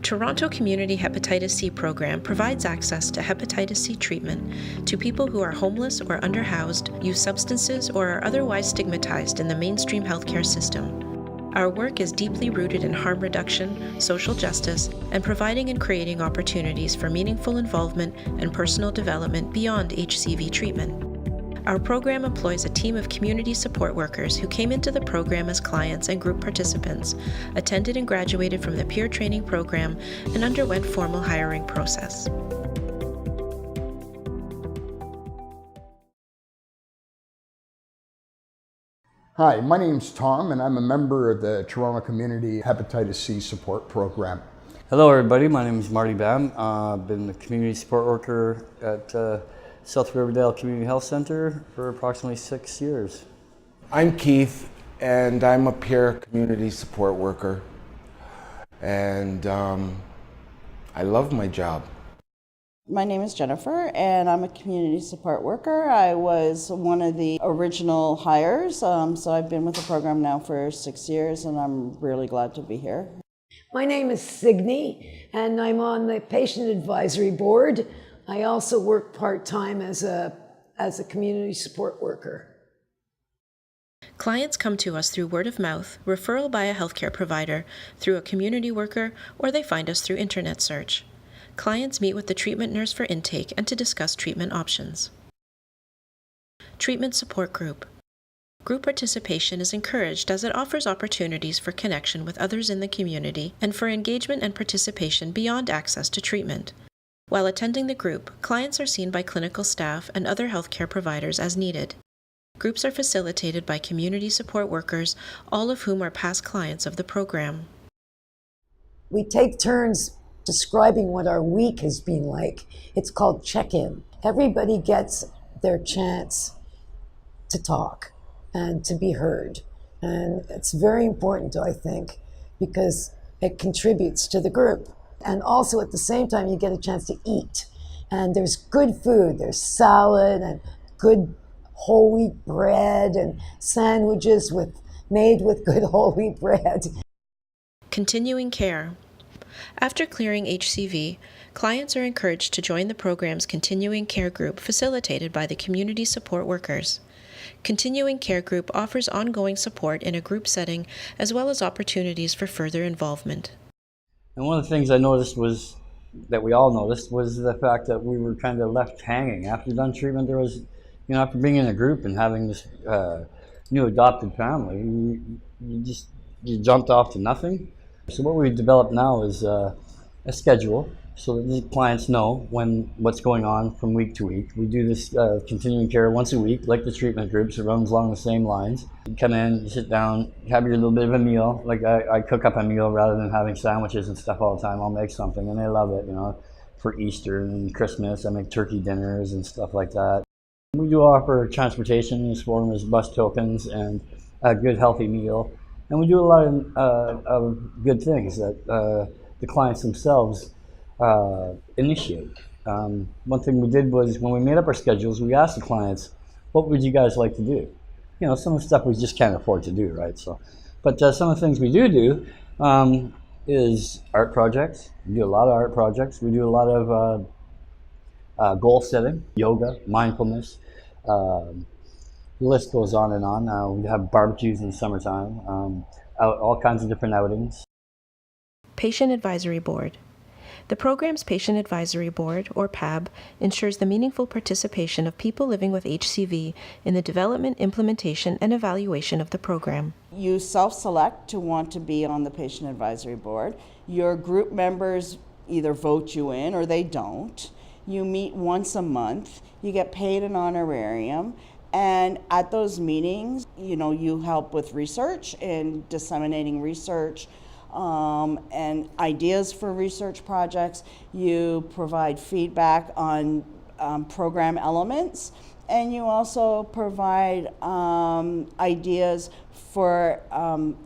Toronto Community Hepatitis C program provides access to hepatitis C treatment to people who are homeless or underhoused, use substances, or are otherwise stigmatized in the mainstream healthcare system. Our work is deeply rooted in harm reduction, social justice, and providing and creating opportunities for meaningful involvement and personal development beyond HCV treatment. Our program employs a team of community support workers who came into the program as clients and group participants, attended and graduated from the peer training program, and underwent formal hiring process. Hi, my name's Tom, and I'm a member of the Toronto Community Hepatitis C Support Program. Hello everybody, my name is Marty. I've been a community support worker at South Riverdale Community Health Center for approximately 6 years. I'm Keith, and I'm a peer community support worker, and I love my job. My name is Jennifer, and I'm a community support worker. I was one of the original hires, so I've been with the program now for 6 years, and I'm really glad to be here. My name is Signe, and I'm on the Patient Advisory Board. I also work part-time as a community support worker. Clients come to us through word of mouth, referral by a healthcare provider, through a community worker, or they find us through internet search. Clients meet with the treatment nurse for intake and to discuss treatment options. Treatment support group. Group participation is encouraged as it offers opportunities for connection with others in the community and for engagement and participation beyond access to treatment. While attending the group, clients are seen by clinical staff and other healthcare providers as needed. Groups are facilitated by community support workers, all of whom are past clients of the program. We take turns describing what our week has been like. It's called check-in. Everybody gets their chance to talk and to be heard. And it's very important, I think, because it contributes to the group. And also at the same time, you get a chance to eat. And there's good food. There's salad and good whole wheat bread and sandwiches made with good whole wheat bread. Continuing care. After clearing HCV, clients are encouraged to join the program's continuing care group facilitated by the community support workers. Continuing care group offers ongoing support in a group setting as well as opportunities for further involvement. And one of the things I noticed was, that we all noticed, was the fact that we were kind of left hanging. After done treatment, there was, after being in a group and having this new adopted family, you jumped off to nothing. So what we've developed now is a schedule so that the clients know what's going on from week to week. We do this continuing care once a week, like the treatment groups. It runs along the same lines. You come in, you sit down, you have your little bit of a meal. Like I cook up a meal rather than having sandwiches and stuff all the time. I'll make something, and they love it. For Easter and Christmas, I make turkey dinners and stuff like that. We do offer transportation in the form of bus tokens and a good healthy meal. And we do a lot of good things that the clients themselves initiate. One thing we did was, when we made up our schedules, we asked the clients, what would you guys like to do? Some of the stuff we just can't afford to do, right? But some of the things we do is art projects. We do a lot of art projects. We do a lot of goal setting, yoga, mindfulness. The list goes on and on. We have barbecues in the summertime, all kinds of different outings. Patient Advisory Board. The program's Patient Advisory Board, or PAB, ensures the meaningful participation of people living with HCV in the development, implementation, and evaluation of the program. You self-select to want to be on the Patient Advisory Board. Your group members either vote you in or they don't. You meet once a month. You get paid an honorarium. And at those meetings, you help with research and disseminating research and ideas for research projects. You provide feedback on program elements, and you also provide ideas for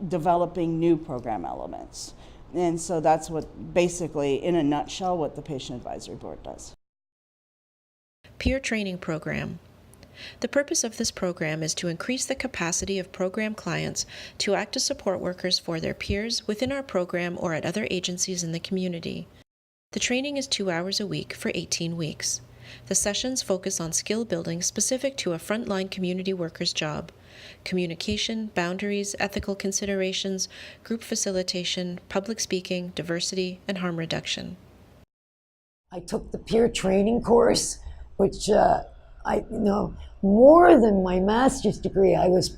developing new program elements. And so that's what, basically, in a nutshell, what the Patient Advisory Board does. Peer Training Program. The purpose of this program is to increase the capacity of program clients to act as support workers for their peers within our program or at other agencies in the community. The training is 2 hours a week for 18 weeks. The sessions focus on skill building specific to a frontline community worker's job: communication, boundaries, ethical considerations, group facilitation, public speaking, diversity, and harm reduction. I took the peer training course, which more than my master's degree, I was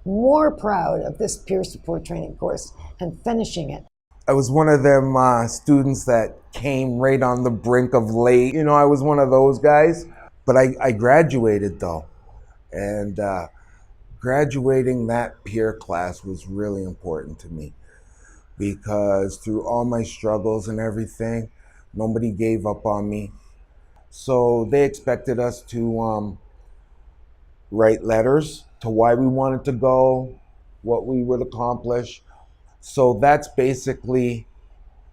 more proud of this peer support training course and finishing it. I was one of them students that came right on the brink of late. You know, I was one of those guys, but I graduated though. And graduating that peer class was really important to me because through all my struggles and everything, nobody gave up on me. So they expected us to write letters to why we wanted to go, what we would accomplish. So that's basically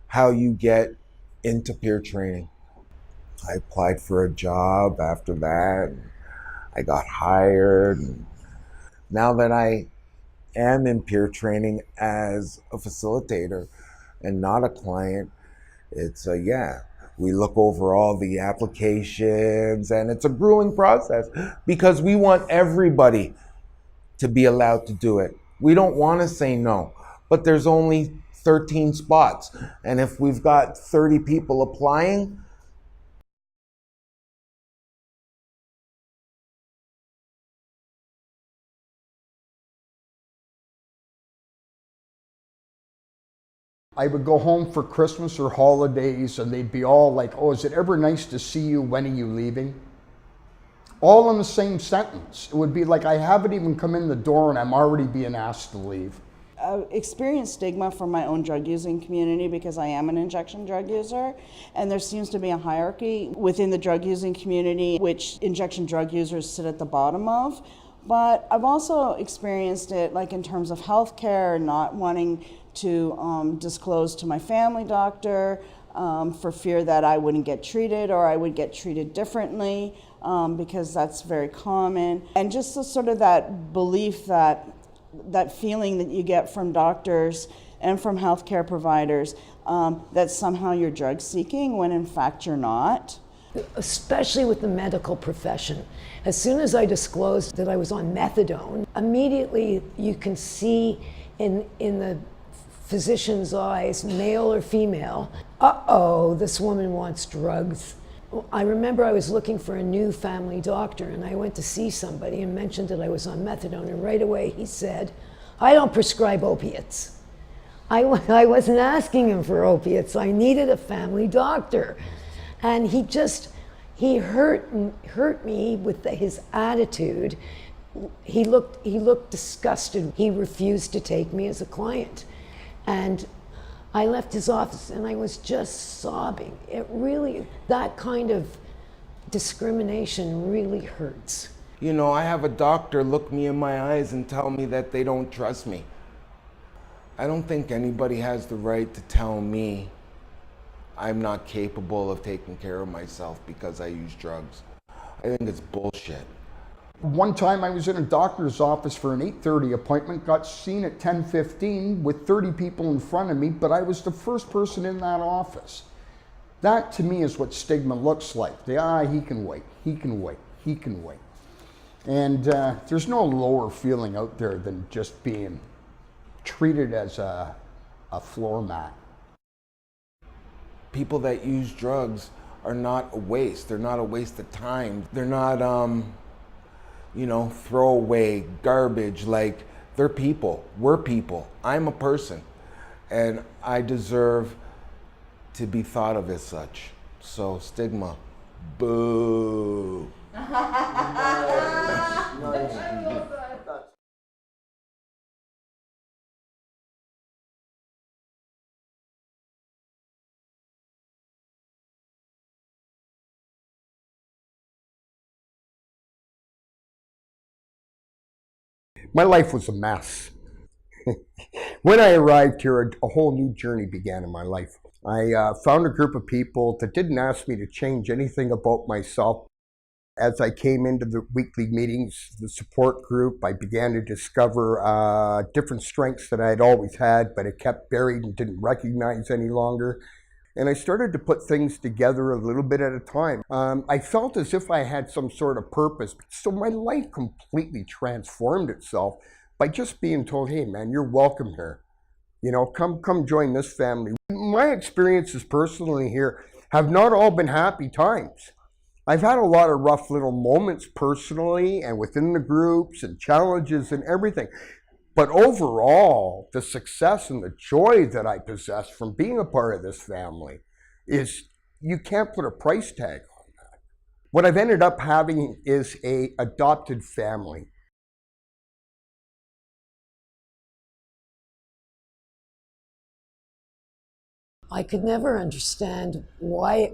how you get into peer training. I applied for a job after that. I got hired. And now that I am in peer training as a facilitator and not a client, it's we look over all the applications, and it's a grueling process because we want everybody to be allowed to do it. We don't want to say no, but there's only 13 spots. And if we've got 30 people applying, I would go home for Christmas or holidays and they'd be all like, "Oh, is it ever nice to see you? When are you leaving?" All in the same sentence. It would be like I haven't even come in the door and I'm already being asked to leave. I've experienced stigma from my own drug using community because I am an injection drug user, and there seems to be a hierarchy within the drug using community which injection drug users sit at the bottom of. But I've also experienced it like in terms of healthcare, not wanting to disclose to my family doctor for fear that I wouldn't get treated or I would get treated differently because that's very common. And just the, sort of that belief that feeling that you get from doctors and from healthcare providers that somehow you're drug seeking when in fact you're not. Especially with the medical profession. As soon as I disclosed that I was on methadone, immediately you can see in the physician's eyes, male or female, uh-oh, this woman wants drugs. I remember I was looking for a new family doctor and I went to see somebody and mentioned that I was on methadone, and right away he said, "I don't prescribe opiates." I wasn't asking him for opiates, I needed a family doctor. And he hurt me with his attitude. He looked disgusted. He refused to take me as a client. And I left his office and I was just sobbing. That kind of discrimination really hurts. you know, I have a doctor look me in my eyes and tell me that they don't trust me. I don't think anybody has the right to tell me I'm not capable of taking care of myself because I use drugs. I think it's bullshit. One time I was in a doctor's office for an 8:30 appointment, got seen at 10:15 with 30 people in front of me, but I was the first person in that office. That to me is what stigma looks like. He can wait, he can wait, he can wait. And there's no lower feeling out there than just being treated as a floor mat. People that use drugs are not a waste. They're not a waste of time. They're not, throwaway garbage. Like, they're people. We're people. I'm a person. And I deserve to be thought of as such. So, stigma. Boo. My life was a mess. When I arrived here, a whole new journey began in my life. I found a group of people that didn't ask me to change anything about myself. As I came into the weekly meetings, the support group, I began to discover different strengths that I had always had, but it kept buried and didn't recognize any longer. And I started to put things together a little bit at a time. I felt as if I had some sort of purpose. So my life completely transformed itself by just being told, hey man, you're welcome here. You know, come join this family. My experiences personally here have not all been happy times. I've had a lot of rough little moments personally and within the groups and challenges and everything. But overall, the success and the joy that I possess from being a part of this family is, you can't put a price tag on that. What I've ended up having is a adopted family. I could never understand why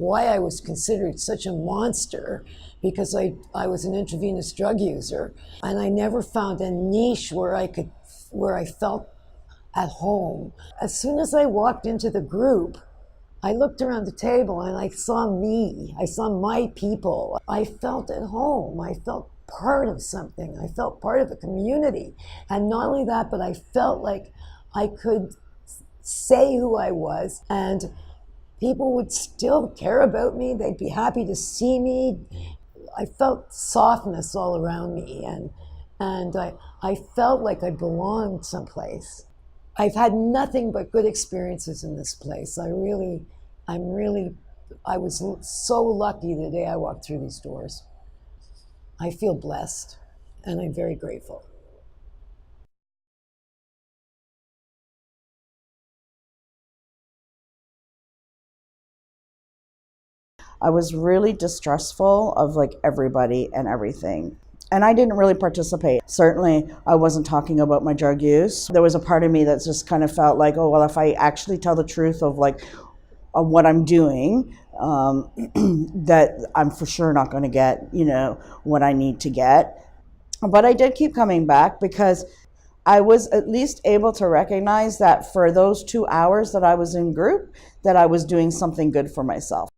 I was considered such a monster, because I was an intravenous drug user, and I never found a niche where I felt at home. As soon as I walked into the group, I looked around the table and I saw me. I saw my people. I felt at home. I felt part of something. I felt part of a community. And not only that, but I felt like I could say who I was, and people would still care about me. They'd be happy to see me. I felt softness all around me, and I felt like I belonged someplace. I've had nothing but good experiences in this place. I was so lucky the day I walked through these doors. I feel blessed, and I'm very grateful. I was really distrustful of like everybody and everything. And I didn't really participate. Certainly, I wasn't talking about my drug use. There was a part of me that just kind of felt like, oh, well, if I actually tell the truth of like of what I'm doing, that I'm for sure not going to get, you know, what I need to get. But I did keep coming back because I was at least able to recognize that for those 2 hours that I was in group, that I was doing something good for myself.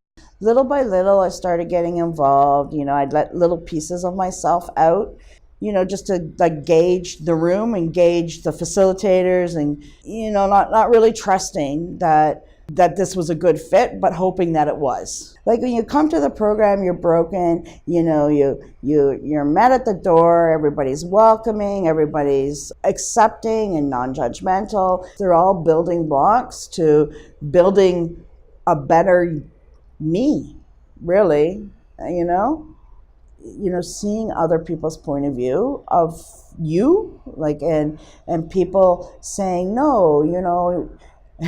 Little by little, I started getting involved. You know, I'd let little pieces of myself out, you know, just to like gauge the room and gauge the facilitators, and, you know, not really trusting that this was a good fit, but hoping that it was. Like when you come to the program, you're broken, you know, you're met at the door, everybody's welcoming, everybody's accepting and non-judgmental. They're all building blocks to building a better me, really, you know, seeing other people's point of view of you, like, and people saying, no, you know,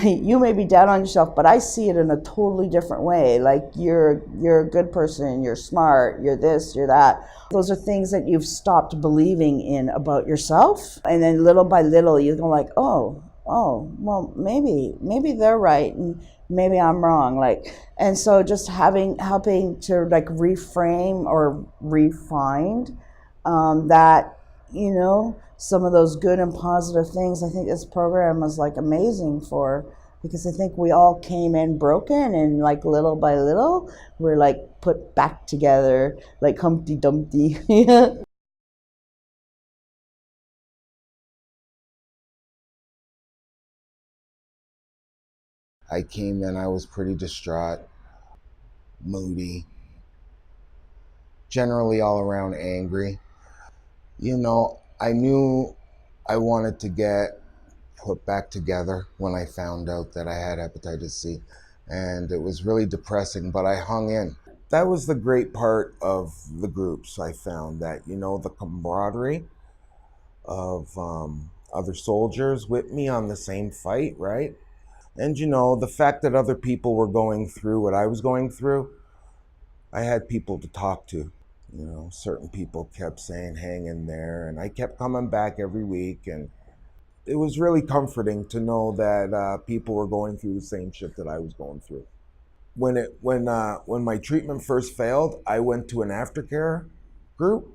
you may be down on yourself, but I see it in a totally different way. Like you're a good person, you're smart, you're this, you're that. Those are things that you've stopped believing in about yourself. And then little by little, you go like, oh, well, maybe they're right, and maybe I'm wrong. Like, and so just helping to like reframe or refine that, you know, some of those good and positive things. I think this program was like amazing for, because I think we all came in broken, and like little by little, we're like put back together like Humpty Dumpty. I came in, I was pretty distraught, moody, generally all around angry. You know, I knew I wanted to get put back together when I found out that I had hepatitis C. And it was really depressing, but I hung in. That was the great part of the groups. I found that, you know, the camaraderie of other soldiers with me on the same fight, right? And, you know, the fact that other people were going through what I was going through, I had people to talk to. You know, certain people kept saying, hang in there. And I kept coming back every week. And it was really comforting to know that people were going through the same shit that I was going through. When my treatment first failed, I went to an aftercare group.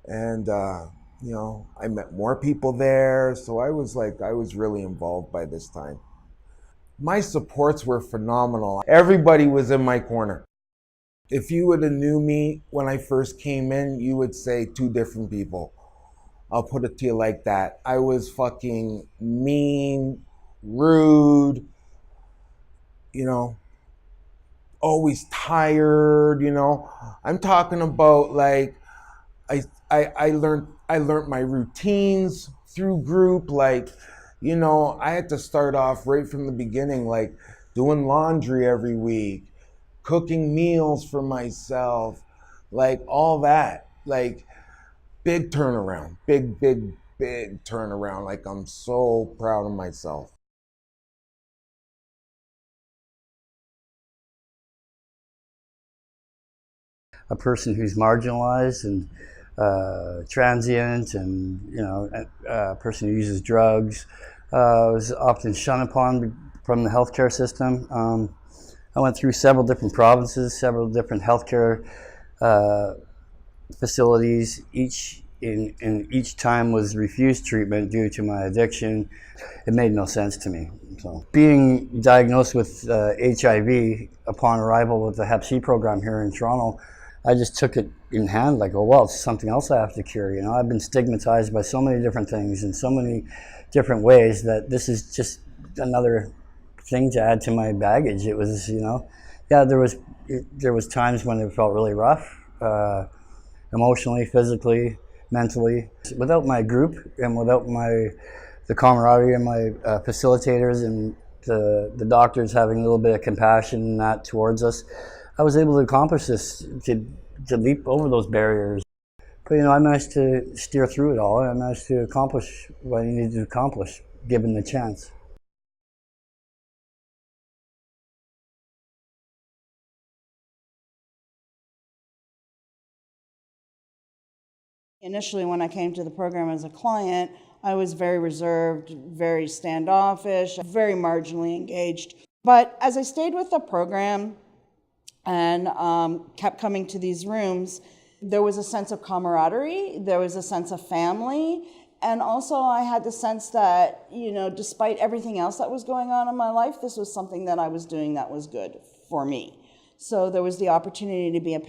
And, you know, I met more people there. So I was really involved by this time. My supports were phenomenal. Everybody was in my corner. If you would have knew me when I first came in, you would say two different people. I'll put it to you like that. I was fucking mean, rude, you know, always tired, you know. I'm talking about like I learned my routines through group. Like, you know, I had to start off right from the beginning, like doing laundry every week, cooking meals for myself, like all that. Like big turnaround, big turnaround. Like I'm so proud of myself. A person who's marginalized and transient, and a person who uses drugs was often shunned upon from the healthcare system. I went through several different provinces, several different healthcare facilities. Each time was refused treatment due to my addiction. It made no sense to me. So, being diagnosed with HIV upon arrival with the HepC program here in Toronto, I just took it in hand, like, oh well, it's something else I have to cure. You know, I've been stigmatized by so many different things in so many different ways that this is just another thing to add to my baggage. It was, yeah, there was times when it felt really rough, emotionally, physically, mentally. Without my group and without the camaraderie and my facilitators and the doctors having a little bit of compassion and that towards us, I was able to accomplish this, to leap over those barriers. But I managed to steer through it all, and I managed to accomplish what I needed to accomplish, given the chance. Initially, when I came to the program as a client, I was very reserved, very standoffish, very marginally engaged. But as I stayed with the program and kept coming to these rooms, there was a sense of camaraderie, there was a sense of family, and also I had the sense that, despite everything else that was going on in my life, this was something that I was doing that was good for me. So there was the opportunity to be on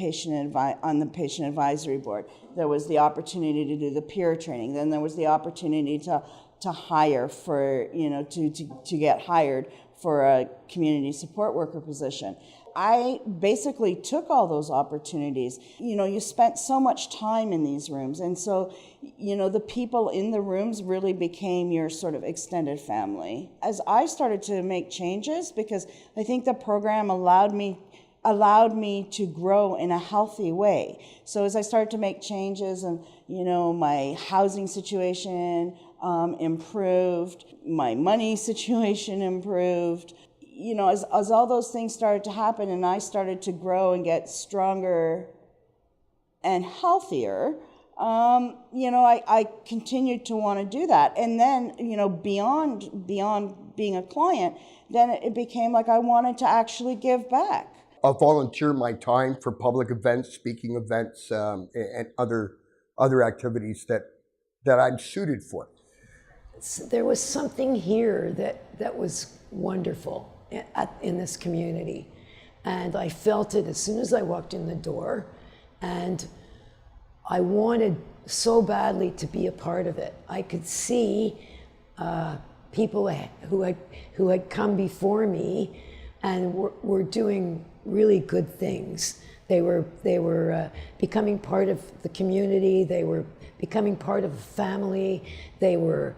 the patient advisory board. There was the opportunity to do the peer training. Then there was the opportunity to hire for, to get hired for a community support worker position. I basically took all those opportunities. You spent so much time in these rooms, and so, the people in the rooms really became your sort of extended family. As I started to make changes, because I think the program allowed me to grow in a healthy way. So as I started to make changes, and my housing situation improved, my money situation improved, as all those things started to happen, and I started to grow and get stronger and healthier, I continued to want to do that. And then, beyond being a client, then it became like I wanted to actually give back. I'll volunteer my time for public events, speaking events, and other activities that I'm suited for. There was something here that was wonderful in this community, and I felt it as soon as I walked in the door, and I wanted so badly to be a part of it. I could see people who had come before me and were doing really good things. They were becoming part of the community. They were becoming part of a family. They were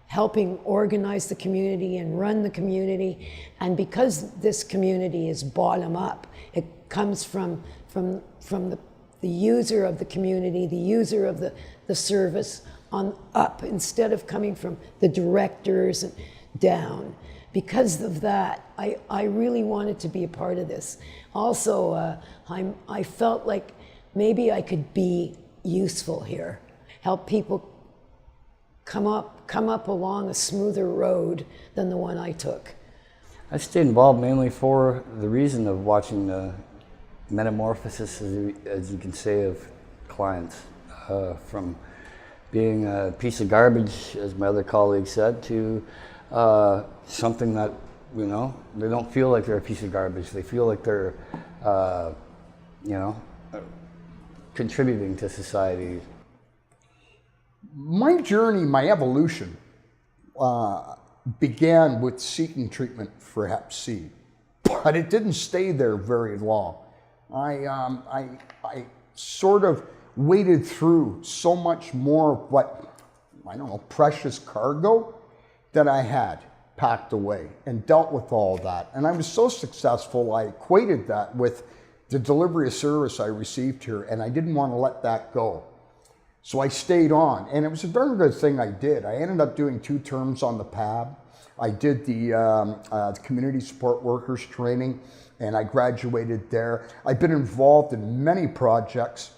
helping organize the community and run the community. And because this community is bottom up, it comes from the user of the community, the user of the service on up, instead of coming from the directors and down. Because of that, I really wanted to be a part of this. Also, I felt like maybe I could be useful here, help people come up along a smoother road than the one I took. I stayed involved mainly for the reason of watching the metamorphosis, as you can say, of clients, from being a piece of garbage, as my other colleague said, to something that you know, they don't feel like they're a piece of garbage. They feel like they're, you know, contributing to society. My journey, my evolution, began with seeking treatment for HepC, but it didn't stay there very long. I sort of waded through so much more of what, I don't know, precious cargo that I had packed away and dealt with all that. And I was so successful, I equated that with the delivery of service I received here, and I didn't want to let that go. So I stayed on, and it was a very good thing I did. I ended up doing 2 terms on the PAB. I did the community support workers training, and I graduated there. I've been involved in many projects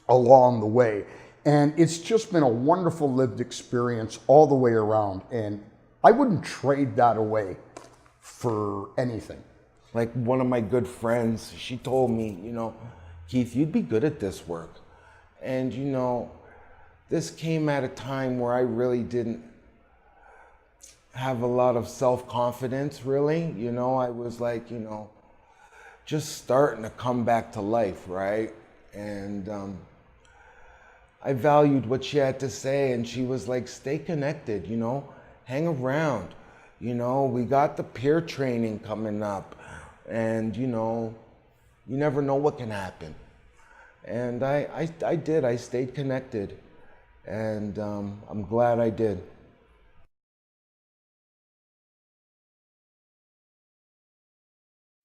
along the way, and it's just been a wonderful lived experience all the way around, and I wouldn't trade that away for anything. Like one of my good friends, she told me, you know, Keith, you'd be good at this work. And you know, this came at a time where I really didn't have a lot of self-confidence, really. You know, I was like, you know, just starting to come back to life, right? And I valued what she had to say, and she was like, stay connected, you know, hang around. You know, we got the peer training coming up, and you know, you never know what can happen. And I did, I stayed connected, and I'm glad I did.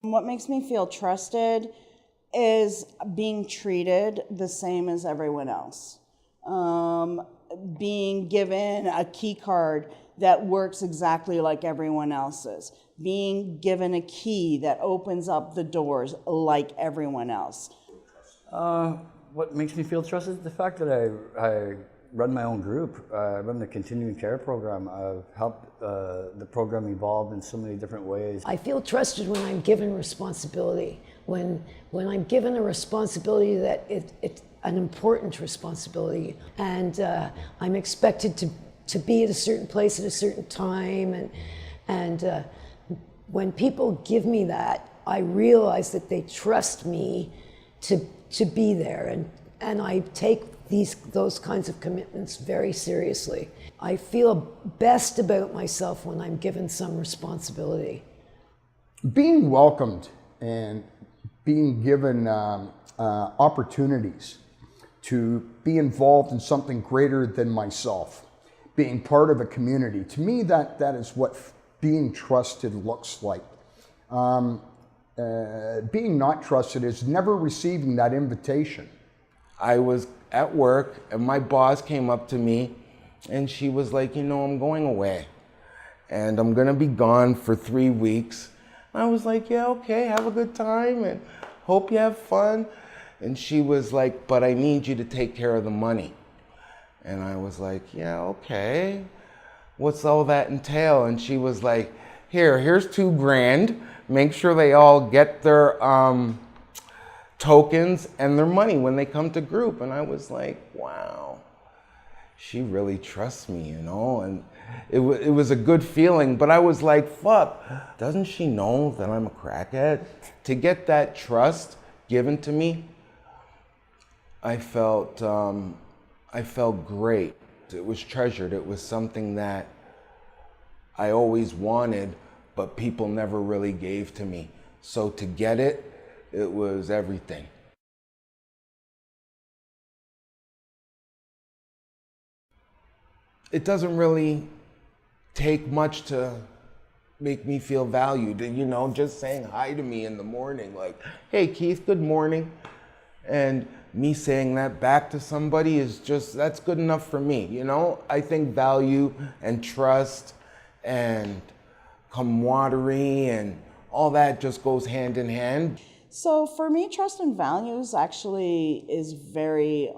What makes me feel trusted is being treated the same as everyone else. Being given a key card that works exactly like everyone else's. Being given a key that opens up the doors like everyone else. What makes me feel trusted is the fact that I run my own group. I run the continuing care program. I've helped the program evolve in so many different ways. I feel trusted when I'm given responsibility. When I'm given a responsibility that it's an important responsibility, and I'm expected to be at a certain place at a certain time, and when people give me that, I realize that they trust me to be there, and I take those kinds of commitments very seriously. I feel best about myself when I'm given some responsibility. Being welcomed and being given opportunities to be involved in something greater than myself, being part of a community, to me that is what being trusted looks like. Being not trusted is never receiving that invitation. I was at work and my boss came up to me and she was like, you know, I'm going away and I'm gonna be gone for 3 weeks. I was like, yeah, okay, have a good time and hope you have fun. And she was like, but I need you to take care of the money. And I was like, yeah, okay. What's all that entail? And she was like, here's $2,000. Make sure they all get their tokens and their money when they come to group. And I was like, wow, she really trusts me, you know? And it was a good feeling, but I was like, fuck, doesn't she know that I'm a crackhead? To get that trust given to me, I felt great. It was treasured. It was something that I always wanted, but people never really gave to me. So to get it, it was everything. It doesn't really take much to make me feel valued. You know, just saying hi to me in the morning, like, hey Keith, good morning. And me saying that back to somebody is just, that's good enough for me, you know? I think value and trust and camaraderie and all that just goes hand in hand. So for me, trust and values actually is very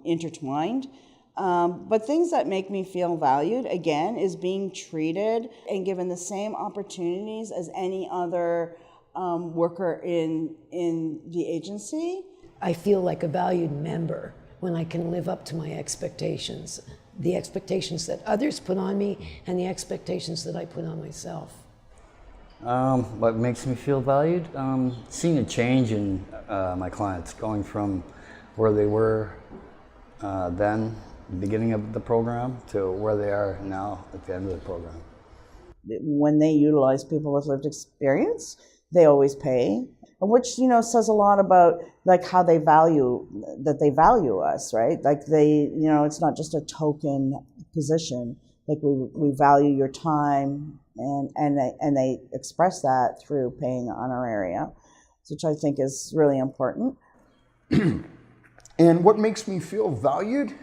intertwined. But things that make me feel valued, again, is being treated and given the same opportunities as any other worker in the agency. I feel like a valued member when I can live up to my expectations, the expectations that others put on me and the expectations that I put on myself. What makes me feel valued? Seeing a change in my clients, going from where they were then, the beginning of the program, to where they are now at the end of the program. When they utilize people with lived experience, they always pay, which, you know, says a lot about like how they value us, right? Like they, you know, it's not just a token position. Like we value your time, and they express that through paying honoraria, which I think is really important. And what makes me feel valued?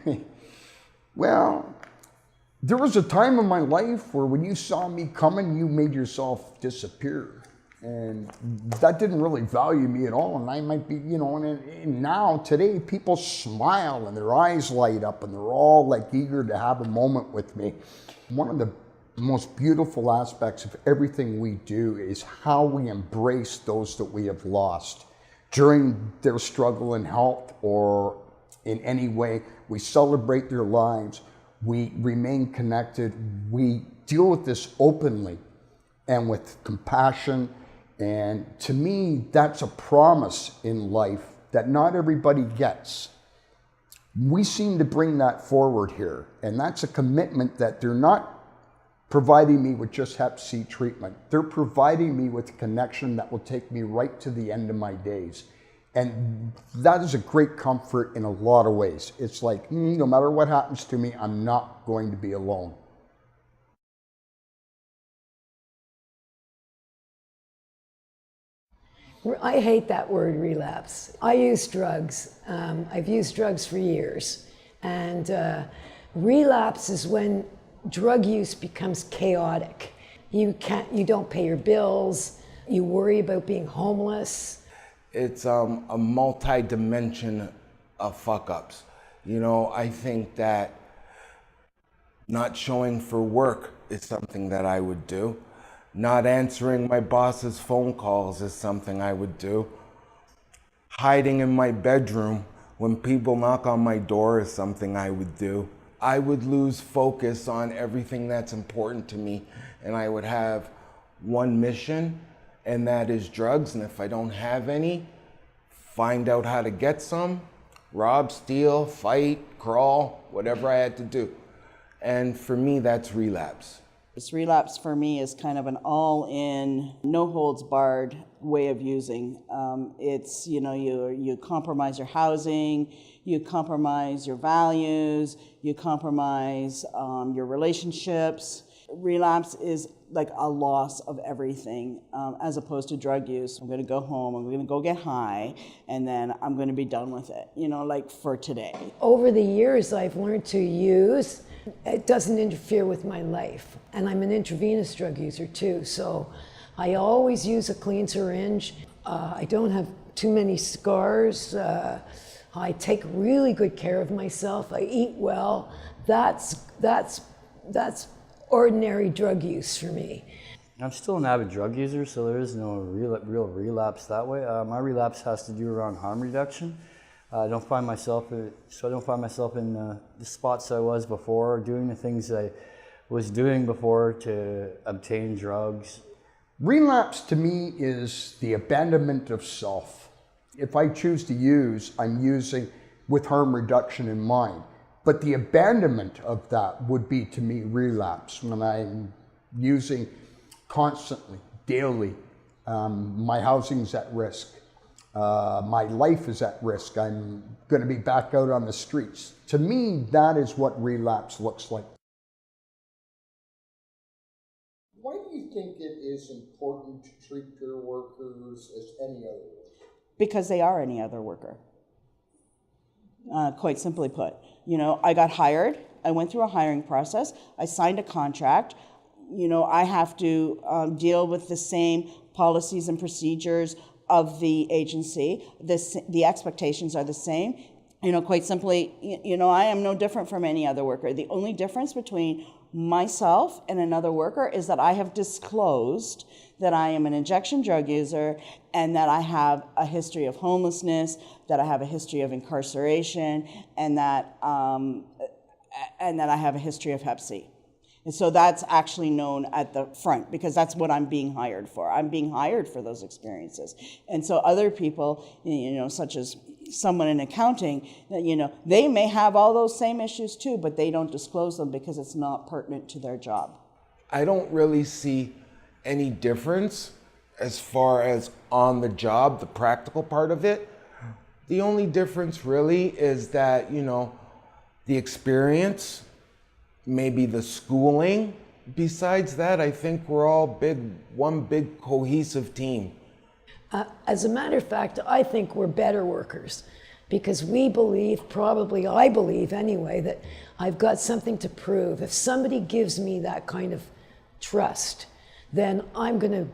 Well, there was a time in my life where when you saw me coming, you made yourself disappear. And that didn't really value me at all. And I might be, you know, and now today people smile and their eyes light up and they're all like eager to have a moment with me. One of the most beautiful aspects of everything we do is how we embrace those that we have lost during their struggle in health or in any way. We celebrate their lives. We remain connected. We deal with this openly and with compassion. And to me, that's a promise in life that not everybody gets. We seem to bring that forward here. And that's a commitment that they're not providing me with just HepC treatment. They're providing me with a connection that will take me right to the end of my days. And that is a great comfort in a lot of ways. It's like, no matter what happens to me, I'm not going to be alone. I hate that word relapse. I use drugs. I've used drugs for years. And relapse is when drug use becomes chaotic. You don't pay your bills. You worry about being homeless. It's a multi-dimension of fuck-ups. You know, I think that not showing for work is something that I would do. Not answering my boss's phone calls is something I would do. Hiding in my bedroom when people knock on my door is something I would do. I would lose focus on everything that's important to me, and I would have one mission, and that is drugs. And if I don't have any, find out how to get some, rob, steal, fight, crawl, whatever I had to do. And for me, that's relapse. This relapse for me is kind of an all-in, no holds barred way of using. It's, you know, you compromise your housing, you compromise your values, you compromise your relationships. Relapse is like a loss of everything, as opposed to drug use. I'm going to go home, I'm going to go get high, and then I'm going to be done with it, you know, like for today. Over the years, I've learned to use. It doesn't interfere with my life. And I'm an intravenous drug user too, so I always use a clean syringe. I don't have too many scars. I take really good care of myself. I eat well. That's ordinary drug use for me. I'm still an avid drug user, so there is no real relapse that way. My relapse has to do around harm reduction. I don't find myself in the spots I was before, doing the things I was doing before to obtain drugs. Relapse to me is the abandonment of self. If I choose to use, I'm using with harm reduction in mind. But the abandonment of that would be to me relapse, when I'm using constantly, daily. My housing's at risk. My life is at risk. I'm going to be back out on the streets. To me, that is what relapse looks like. Why do you think it is important to treat your workers as any other worker? Because they are any other worker. Quite simply put, you know, I got hired. I went through a hiring process. I signed a contract. You know, I have to deal with the same policies and procedures of the agency. The expectations are the same. You know, quite simply, you know, I am no different from any other worker. The only difference between myself and another worker is that I have disclosed that I am an injection drug user and that I have a history of homelessness, that I have a history of incarceration, and that I have a history of HepC. And so that's actually known at the front, because that's what I'm being hired for. I'm being hired for those experiences. And so other people, such as someone in accounting, they may have all those same issues too, but they don't disclose them because it's not pertinent to their job. I don't really see any difference as far as on the job, the practical part of it. The only difference really is that, the experience, maybe the schooling. Besides that, I think we're all one big cohesive team. As a matter of fact, I think we're better workers because we believe, probably I believe anyway, that I've got something to prove. If somebody gives me that kind of trust, then I'm gonna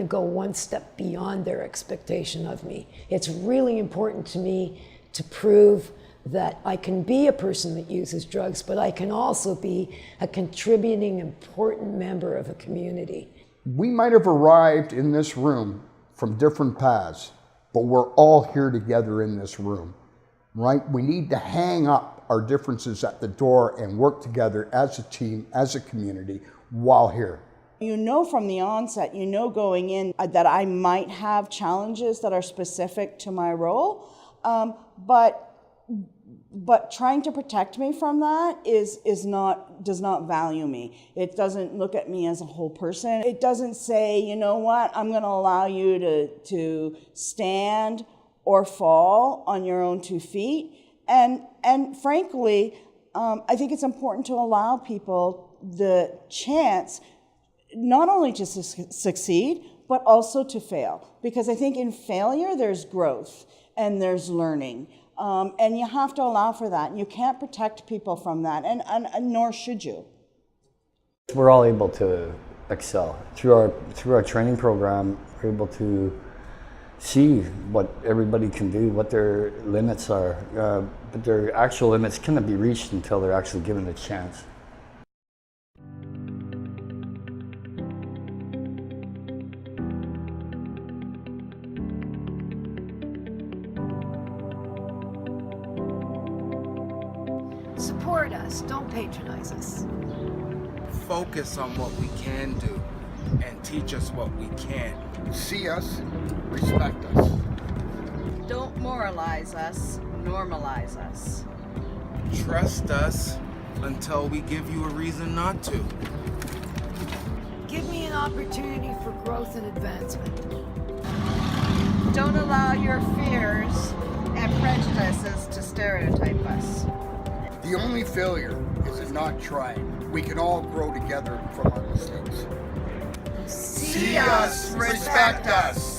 go one step beyond their expectation of me. It's really important to me to prove that I can be a person that uses drugs, but I can also be a contributing, important member of a community. We might have arrived in this room from different paths, but we're all here together in this room, right? We need to hang up our differences at the door and work together as a team, as a community, while here. From the onset, going in that I might have challenges that are specific to my role, but trying to protect me from that does not value me. It doesn't look at me as a whole person. It doesn't say, you know what, I'm going to allow you to stand or fall on your own 2 feet. And frankly, I think it's important to allow people the chance not only to succeed, but also to fail. Because I think in failure, there's growth and there's learning. And you have to allow for that. And you can't protect people from that, and nor should you. We're all able to excel. Through our training program, we're able to see what everybody can do, what their limits are. But their actual limits cannot be reached until they're actually given a chance. Support us, don't patronize us. Focus on what we can do and teach us what we can't. See us, respect us. Don't moralize us, normalize us. Trust us until we give you a reason not to. Give me an opportunity for growth and advancement. Don't allow your fears and prejudices to stereotype us. The only failure is in not trying. We can all grow together from our mistakes. See us, respect us.